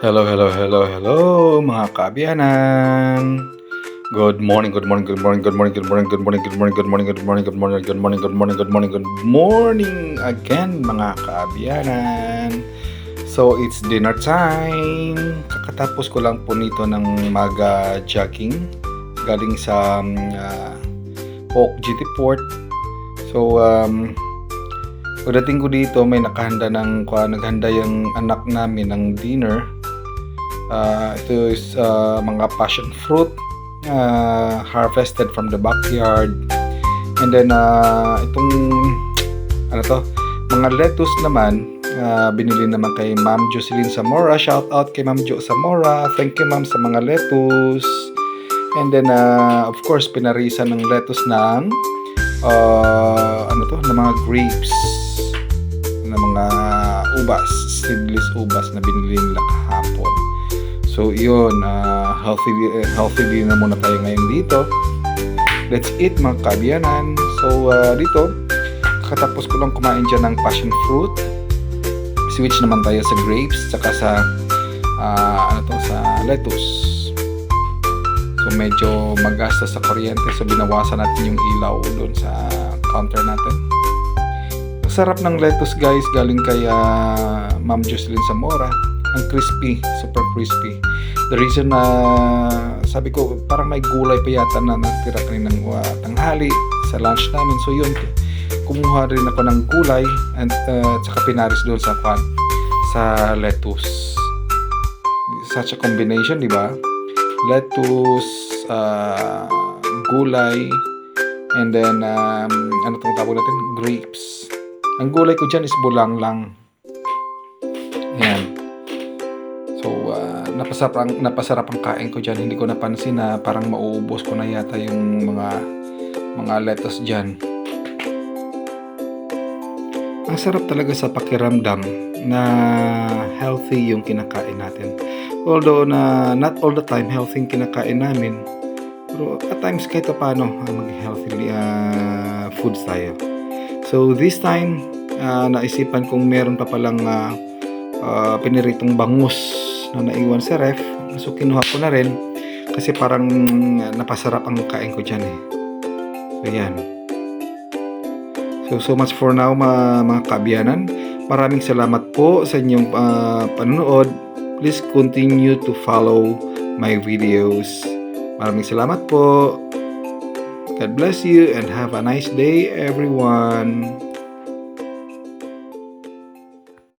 Hello, hello, hello, hello mga kabiyanan. Good morning, good morning, good morning, good morning, good morning, good morning, good morning, good morning, good morning, good morning, good morning, good morning, good morning, good morning again mga kabiyanan. So it's dinner time. Kakatapos ko lang po nito ng mag-jogging galing sa Oak GT Port. So pagdating ko dito may naghanda yung anak namin ng dinner. Ito is mga passion fruit harvested from the backyard, and then itong ano to, mga lettuce naman binili naman kay Ma'am Jocelyn Zamora. Shout out kay Ma'am Jo Zamora, thank you ma'am sa mga lettuce. And then of course pinarisan ng lettuce ng ng mga grapes, ng mga ubas, seedless ubas na binili nila kahapon. So yun, healthy din na muna tayo ngayon dito. Let's eat mga kabiyanan. So dito, kakatapos ko lang kumain dyan ng passion fruit. Switch naman tayo sa grapes, tsaka sa sa lettuce. So medyo magasta sa kuryente, so binawasan natin yung ilaw doon sa counter natin. Sarap ng lettuce guys, galing kay Ma'am Jocelyn Zamora. Ang crispy, super crispy. The reason na sabi ko parang may gulay pa yata na natira kaninang tanghali sa lunch namin. So yun, kumuha rin ako ng gulay and tsaka pinaris doon sa lettuce. Such a combination, di ba? Lettuce, gulay, and then ano tong tawag natin? Grapes. Ang gulay ko dyan is bulang lang. Yan. So, napasarap ang kain ko dyan. Hindi ko napansin na parang mauubos ko na yata yung mga lettuce dyan. Ang sarap talaga sa pakiramdam na healthy yung kinakain natin. Although not all the time healthy yung kinakain namin, pero at times kahit paano mag-healthy foods tayo. So this time, naisipan kong meron pa palang piniritong bangus na naiwan sa ref. So kinuha ko na rin kasi parang napasarap ang kain ko dyan eh. So yan. So much for now mga kabiyanan. Maraming salamat po sa inyong panonood. Please continue to follow my videos. Maraming salamat po. God bless you and have a nice day everyone.